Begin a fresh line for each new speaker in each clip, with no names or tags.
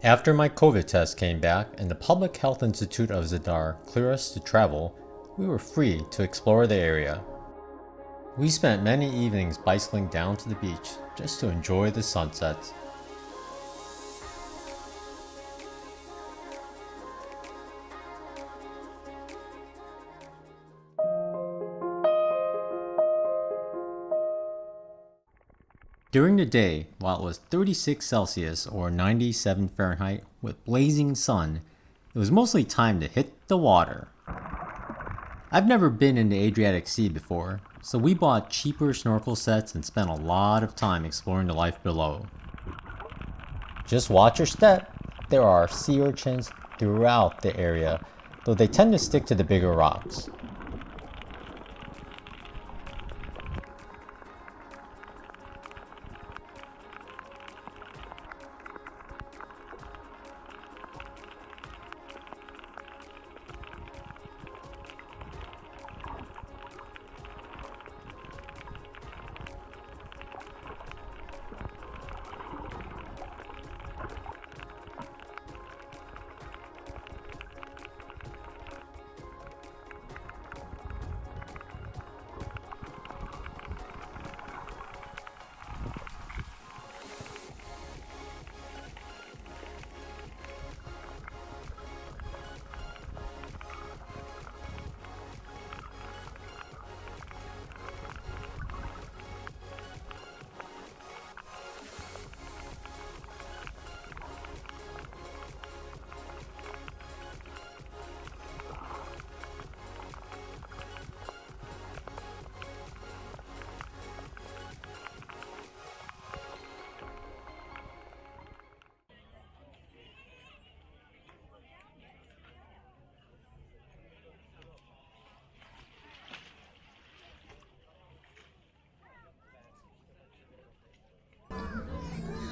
After my COVID test came back and the Public Health Institute of Zadar cleared us to travel, we were free to explore the area. We spent many evenings bicycling down to the beach just to enjoy the sunsets. During the day, while it was 36 Celsius or 97 Fahrenheit with blazing sun, it was mostly time to hit the water. I've never been in the Adriatic Sea before, so we bought cheaper snorkel sets and spent a lot of time exploring the life below. Just watch your step. There are sea urchins throughout the area, though they tend to stick to the bigger rocks.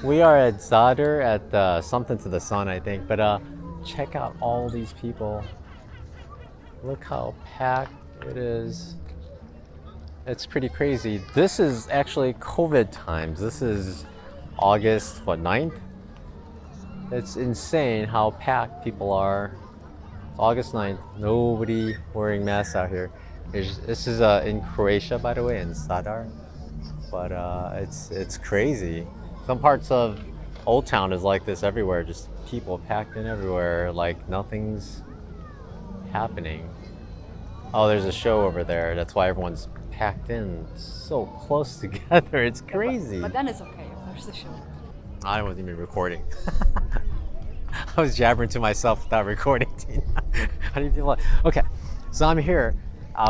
We are at Zadar at something to the sun, I think, but check out all these people. Look how packed it is. It's pretty crazy. This is actually COVID times. This is August, 9th? It's insane how packed people are. It's August 9th, nobody wearing masks out here. This is in Croatia, by the way, in Zadar. But it's crazy. Some parts of Old Town is like this everywhere, just people packed in everywhere, like nothing's happening. Oh, there's a show over there. That's why everyone's packed in so close together. It's crazy.
But then it's okay if there's a show.
I wasn't even recording. I was jabbering to myself without recording, Tina. How do you feel like? Okay, so I'm here.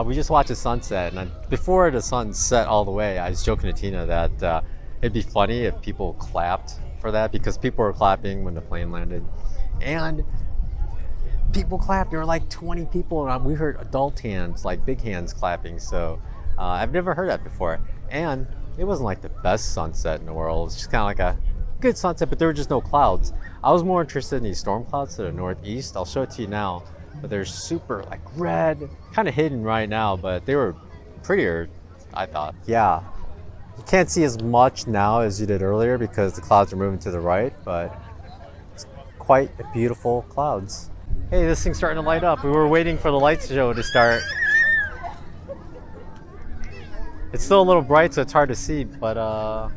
We just watched the sunset, and before the sun set all the way, I was joking to Tina that it'd be funny if people clapped for that, because people were clapping when the plane landed. And people clapped. There were like 20 people, and we heard adult hands, like big hands clapping. So I've never heard that before. And it wasn't like the best sunset in the world. It was just kind of like a good sunset, but there were just no clouds. I was more interested in these storm clouds to the northeast. I'll show it to you now. But they're super like red, kind of hidden right now, but they were prettier, I thought. Yeah. You can't see as much now as you did earlier because the clouds are moving to the right, but it's quite beautiful clouds. Hey, this thing's starting to light up. We were waiting for the light show to start. It's still a little bright, so it's hard to see, but I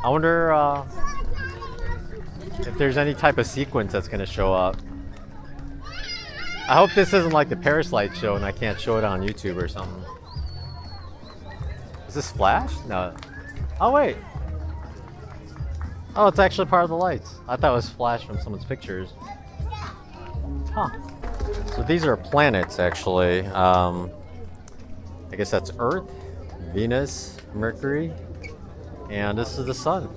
wonder if there's any type of sequence that's going to show up. I hope this isn't like the Paris light show and I can't show it on YouTube or something. Is this flash? No. Oh wait. Oh, it's actually part of the lights. I thought it was flash from someone's pictures. Huh. So these are planets actually. I guess that's Earth, Venus, Mercury, and this is the sun.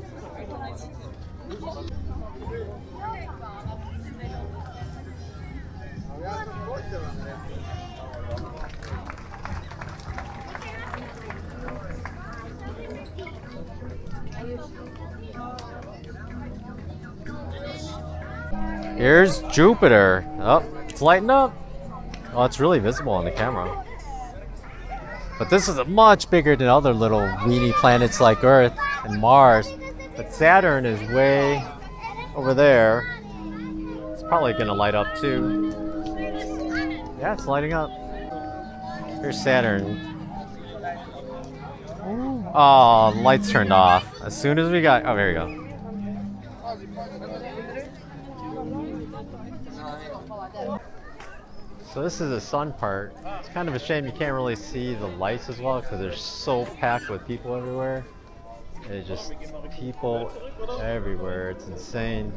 Here's Jupiter. Oh, it's lighting up. Oh, it's really visible on the camera. But this is much bigger than other little weeny planets like Earth and Mars. But Saturn is way over there, it's probably gonna light up too. Yeah, it's lighting up. Here's Saturn. Oh, lights turned off. As soon as we got, oh, there you go. So this is the sun part. It's kind of a shame you can't really see the lights as well because they're so packed with people everywhere. It's just people everywhere. It's insane.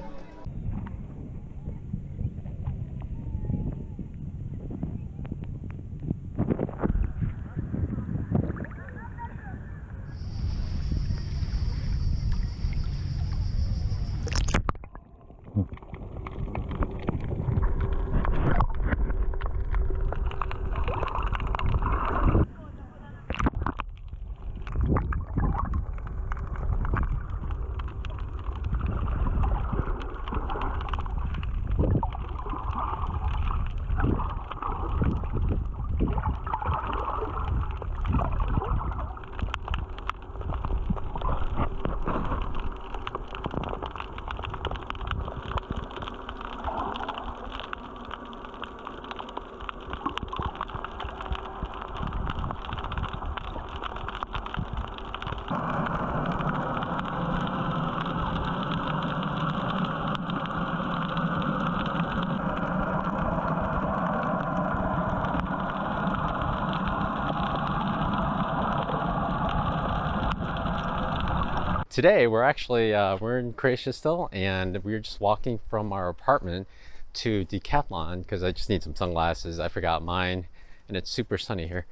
Today we're actually we're in Croatia still, and we're just walking from our apartment to Decathlon because I just need some sunglasses. I forgot mine, and it's super sunny here.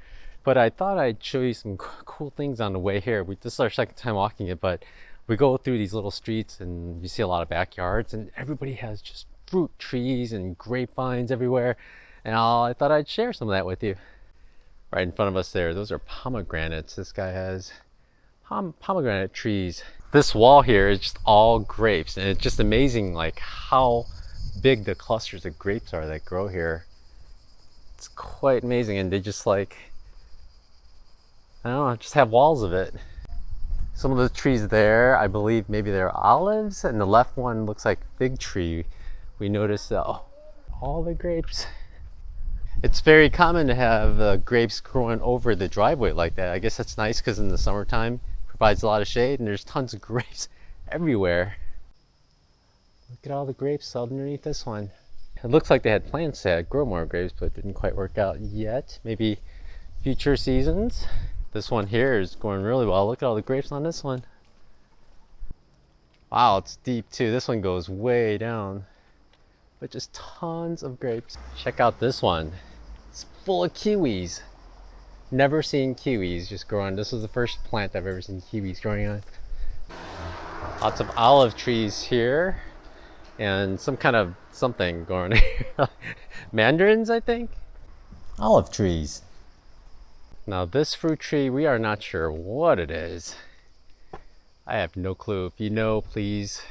But I thought I'd show you some cool things on the way here. This is our second time walking it, but we go through these little streets and you see a lot of backyards, and everybody has just fruit trees and grapevines everywhere. And I thought I'd share some of that with you. Right in front of us there, those are pomegranates. This guy has pomegranate trees. This wall here is just all grapes, and it's just amazing like how big the clusters of grapes are that grow here. It's quite amazing, and they just like, I don't know, just have walls of it. Some of the trees there, I believe maybe they're olives, and the left one looks like fig tree. We noticed all the grapes. It's very common to have grapes growing over the driveway like that. I guess that's nice because in the summertime provides a lot of shade, and there's tons of grapes everywhere. Look at all the grapes underneath this one. It looks like they had plans to grow more grapes, but it didn't quite work out yet. Maybe future seasons. This one here is going really well. Look at all the grapes on this one. Wow, it's deep too. This one goes way down, but just tons of grapes. Check out this one. It's full of kiwis. Never seen kiwis just growing. This is the first plant I've ever seen kiwis growing on. Lots of olive trees here, and some kind of something going here. Mandarins, I think? Olive trees. Now this fruit tree, we are not sure what it is. I have no clue. If you know, please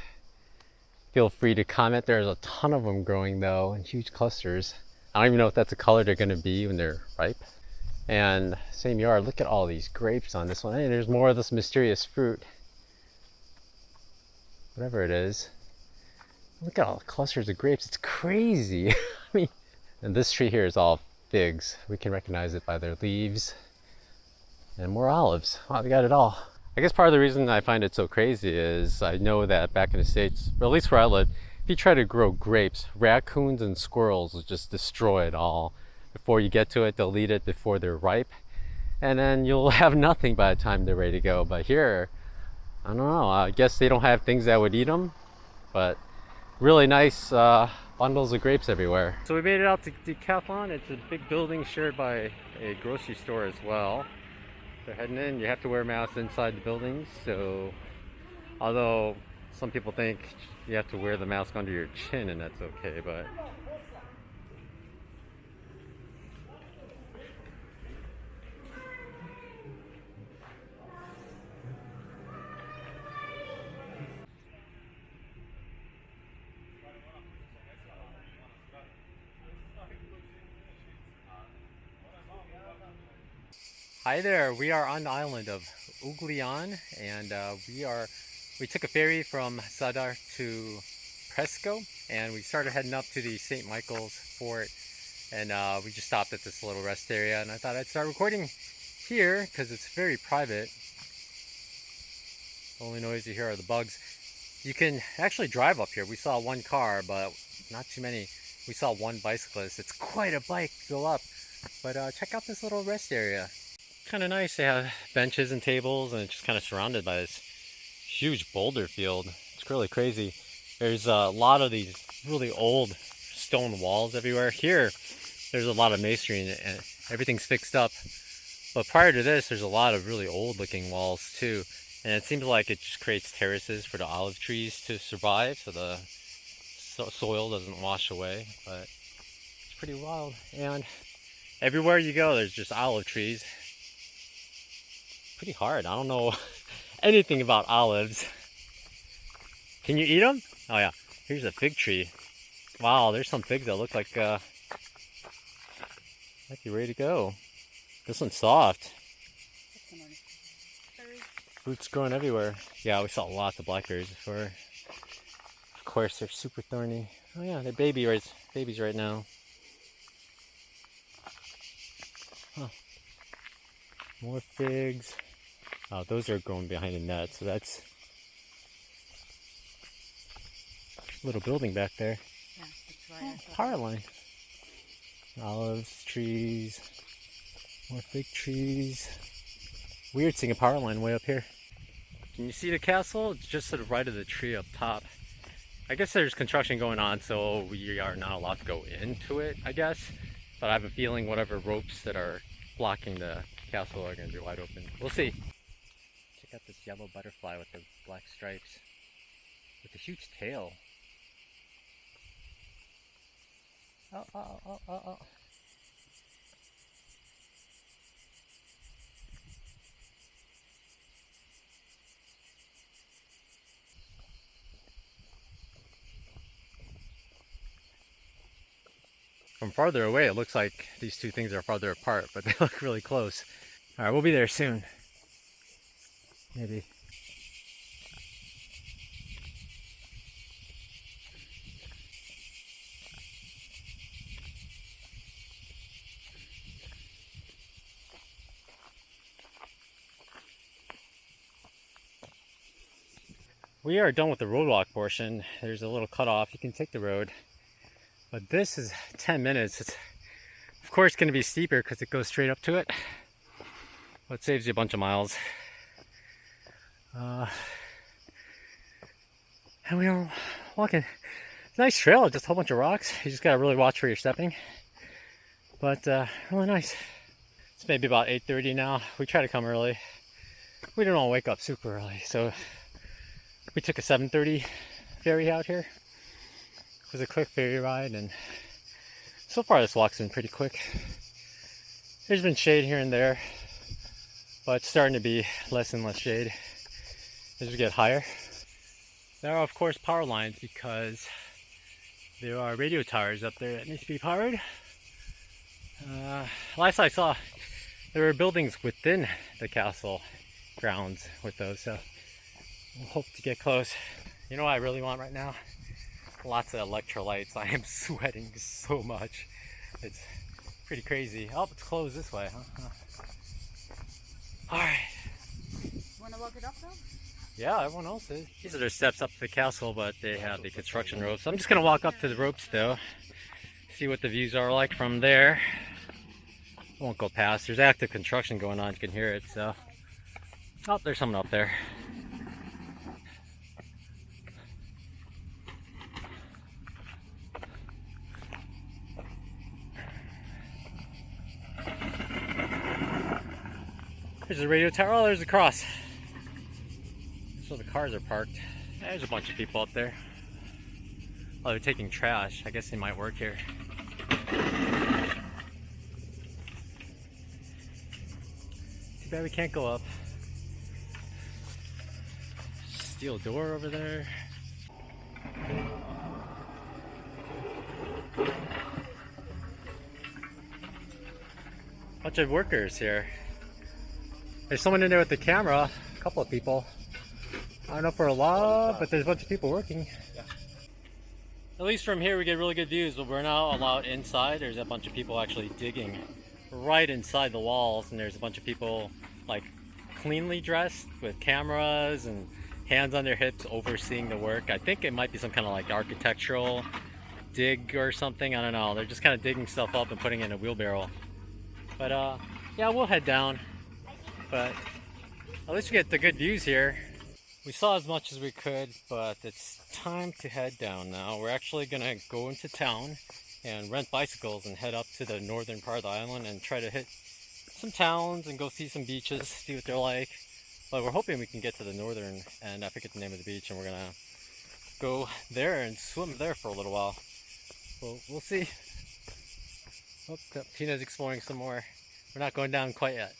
feel free to comment. There's a ton of them growing though, in huge clusters. I don't even know if that's the color they're gonna be when they're ripe. And same yard, look at all these grapes on this one. Hey, there's more of this mysterious fruit. Whatever it is. Look at all the clusters of grapes, it's crazy. I mean, and this tree here is all figs. We can recognize it by their leaves. And more olives. Wow, we got it all. I guess part of the reason I find it so crazy is I know that back in the States, or at least where I live, if you try to grow grapes, raccoons and squirrels will just destroy it all. Before you get to it, they'll eat it before they're ripe, and then you'll have nothing by the time they're ready to go. But here, I don't know, I guess they don't have things that would eat them, but really nice bundles of grapes everywhere. So we made it out to Decathlon. It's a big building shared by a grocery store as well. They're heading in. You have to wear masks inside the buildings, so although some people think you have to wear the mask under your chin and that's okay, but hi there, we are on the island of Ugljan, and we took a ferry from Zadar to Presco, and we started heading up to the St. Michael's Fort, and we just stopped at this little rest area, and I thought I'd start recording here because it's very private. The only noise you hear are the bugs. You can actually drive up here. We saw one car, but not too many. We saw one bicyclist. It's quite a bike to go up, but check out this little rest area. Kind of nice. They have benches and tables, and it's just kind of surrounded by this huge boulder field. It's really crazy. There's a lot of these really old stone walls everywhere. Here, there's a lot of masonry and everything's fixed up. But prior to this, there's a lot of really old looking walls too. And it seems like it just creates terraces for the olive trees to survive so the soil doesn't wash away. But it's pretty wild. And everywhere you go, there's just olive trees. Pretty hard. I don't know anything about olives. Can you eat them? Oh yeah, here's a fig tree. Wow, there's some figs that look like might be ready to go. This one's soft. Fruits growing everywhere. Yeah, we saw lots of blackberries before. Of course, they're super thorny. Oh yeah, they're babies right now. Huh. More figs. Oh, those are growing behind the net, so that's a little building back there.
Yeah, that's right.
Oh, power line. Olives, trees, more fig trees. Weird seeing a power line way up here. Can you see the castle? It's just to the right of the tree up top. I guess there's construction going on, so we are not allowed to go into it, I guess. But I have a feeling whatever ropes that are blocking the castle are going to be wide open. We'll see. Check out this yellow butterfly with the black stripes. With a huge tail. Oh. From farther away, it looks like these two things are farther apart, but they look really close. All right, we'll be there soon. Maybe. We are done with the roadwalk portion. There's a little cutoff. You can take the road. But this is 10 minutes. It's, of course, going to be steeper because it goes straight up to it. But it saves you a bunch of miles. And we are walking. It's a nice trail, just a whole bunch of rocks. You just got to really watch where you're stepping. But really nice. It's maybe about 8:30 now. We try to come early. We don't want to wake up super early. So we took a 7:30 ferry out here. It was a quick ferry ride, and so far this walk's been pretty quick. There's been shade here and there, but it's starting to be less and less shade as we get higher. There are of course power lines because there are radio towers up there that need to be powered. Last I saw, there were buildings within the castle grounds with those, so we'll hope to get close. You know what I really want right now? Lots of electrolytes. I am sweating so much. It's pretty crazy. Oh, it's closed this way, huh? Alright.
Wanna walk it up though?
Yeah, everyone else is. These are their steps up to the castle, but they have the construction ropes. I'm just gonna walk up to the ropes though. See what the views are like from there. I won't go past. There's active construction going on. You can hear it, so. Oh, there's someone up there. There's a radio tower. Oh, there's a cross. So the cars are parked. There's a bunch of people up there. Oh, they're taking trash. I guess they might work here. Too bad we can't go up. Steel door over there. Bunch of workers here. There's someone in there with the camera, a couple of people. I don't know for a lot, but there's a bunch of people working. At least from here we get really good views, but we're not allowed inside. There's a bunch of people actually digging right inside the walls, and there's a bunch of people like cleanly dressed with cameras and hands on their hips overseeing the work. I think it might be some kind of like architectural dig or something. I don't know. They're just kind of digging stuff up and putting it in a wheelbarrow. But yeah, we'll head down. But at least we get the good views here. We saw as much as we could, but it's time to head down now. We're actually gonna go into town and rent bicycles and head up to the northern part of the island and try to hit some towns and go see some beaches, see what they're like. But we're hoping we can get to the northern end. I forget the name of the beach, and we're gonna go there and swim there for a little while. Well, we'll see. Oh, Tina's exploring some more. We're not going down quite yet.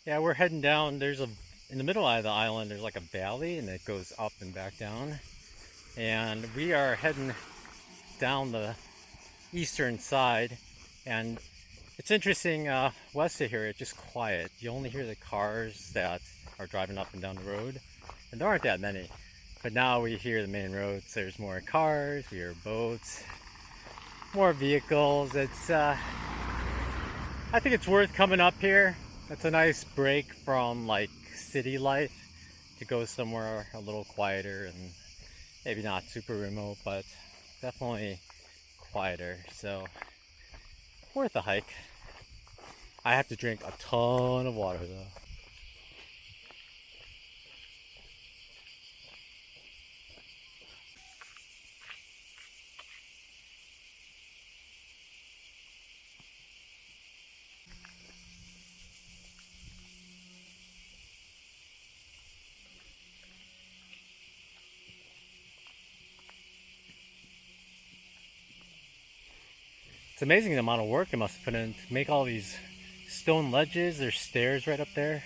Yeah, we're heading down. In the middle of the island, there's like a valley and it goes up and back down. And we are heading down the eastern side. And it's interesting, west of here, it's just quiet. You only hear the cars that are driving up and down the road. And there aren't that many. But now we hear the main roads. There's more cars, we hear boats, more vehicles. I think it's worth coming up here. It's a nice break from like city life to go somewhere a little quieter and maybe not super remote, but definitely quieter. So worth a hike. I have to drink a ton of water though. It's amazing the amount of work it must have put in to make all these stone ledges. There's stairs right up there.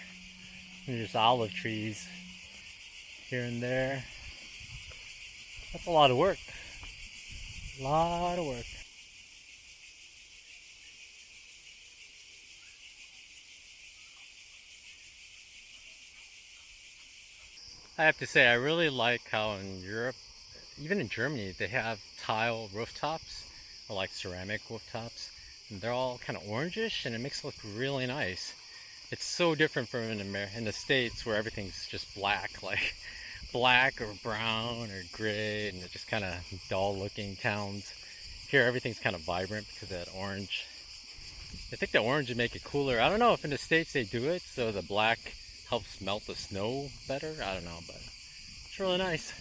And there's olive trees here and there. That's a lot of work. A lot of work. I have to say, I really like how in Europe, even in Germany, they have tile rooftops, or like ceramic rooftops. And they're all kind of orangish, and it makes it look really nice. It's so different from in the States where everything's just black, like black or brown or gray, and they're just kind of dull looking towns. Here everything's kind of vibrant because of that orange. I think the orange would make it cooler. I don't know if in the States they do it so the black helps melt the snow better. I don't know, but it's really nice.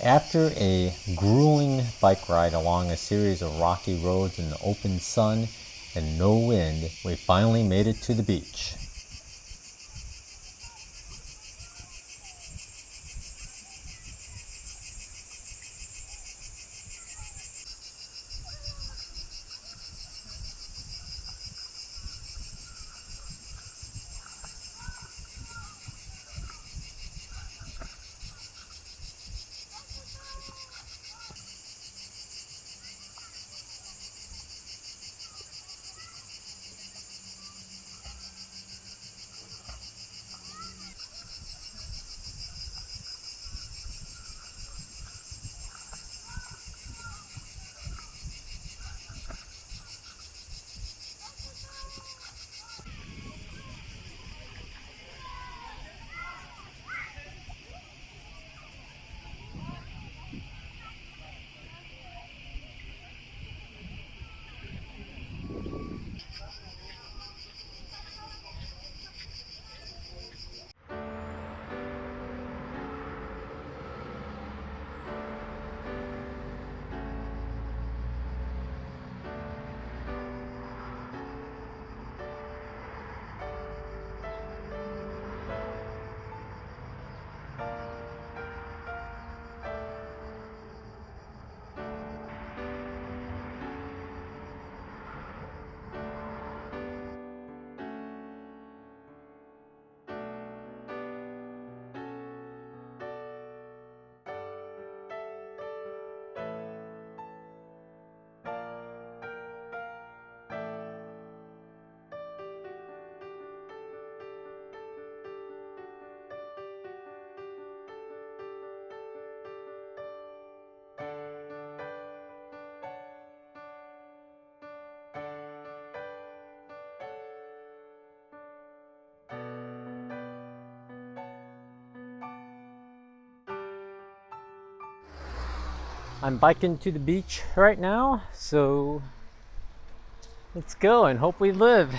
After a grueling bike ride along a series of rocky roads in the open sun and no wind, we finally made it to the beach. I'm biking to the beach right now, so let's go and hope we live.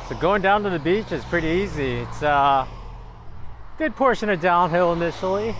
So going down to the beach is pretty easy. It's a good portion of downhill initially.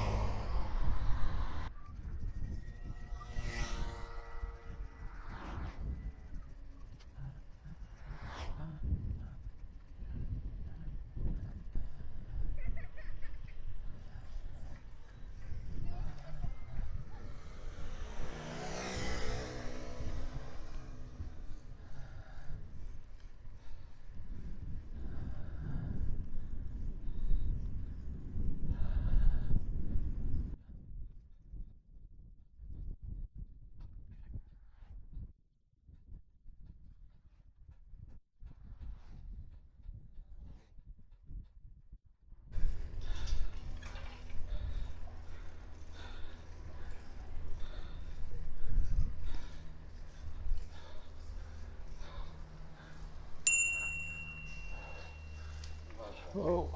Whoa.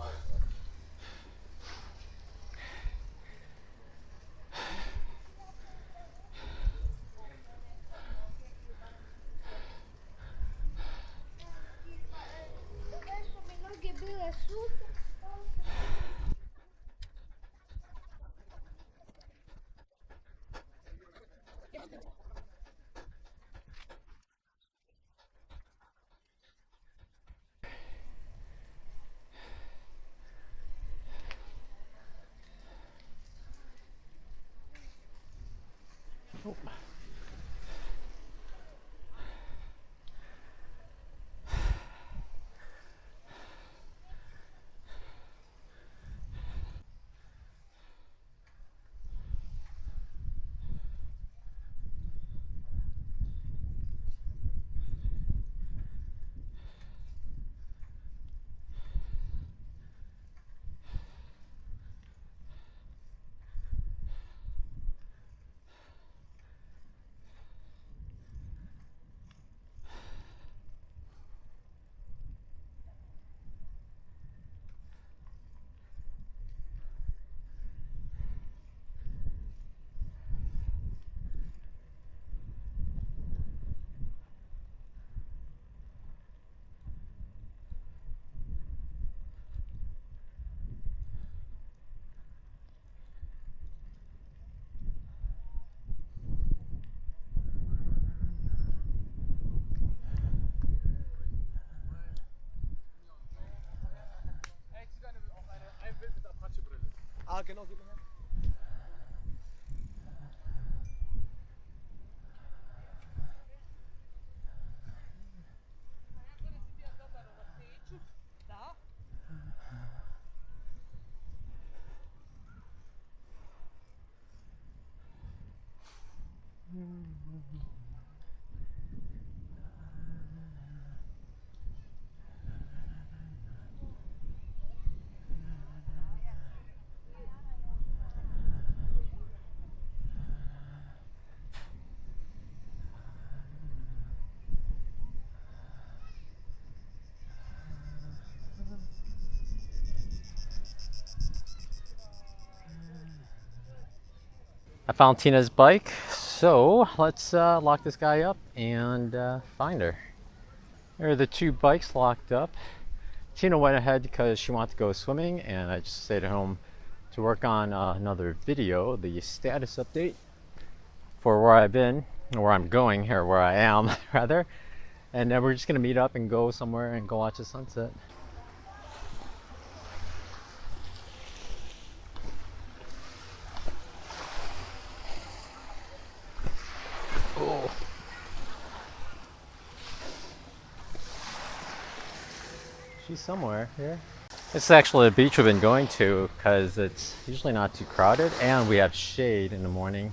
I found Tina's bike, so let's lock this guy up and find her. There are the two bikes locked up. Tina went ahead because she wanted to go swimming, and I just stayed at home to work on another video, the status update for where I've been, or where I'm going, or where I am rather. And then we're just gonna meet up and go somewhere and go watch the sunset. Oh. She's somewhere here. This is actually a beach we've been going to because it's usually not too crowded and we have shade in the morning.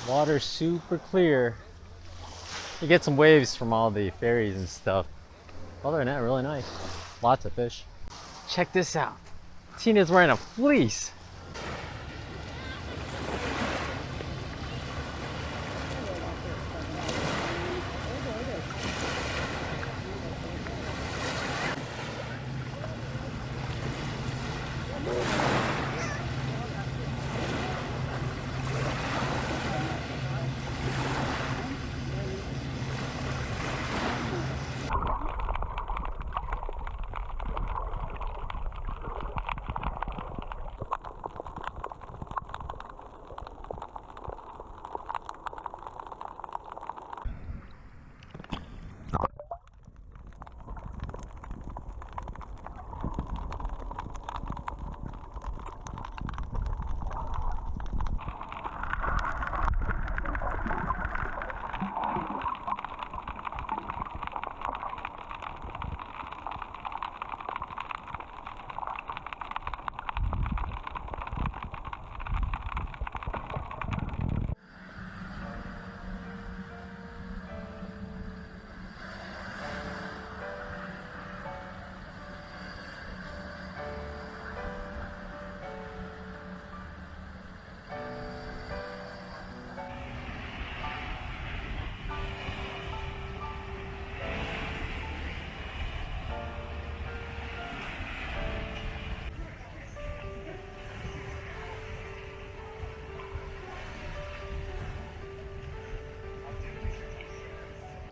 Water's super clear. You get some waves from all the ferries and stuff. Other than that, really nice. Lots of fish. Check this out. Tina's wearing a fleece.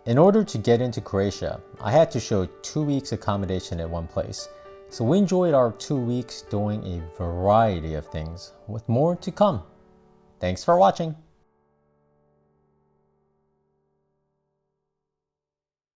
In order to get into Croatia, I had to show 2 weeks accommodation at one place. So we enjoyed our 2 weeks doing a variety of things, with more to come. Thanks for watching.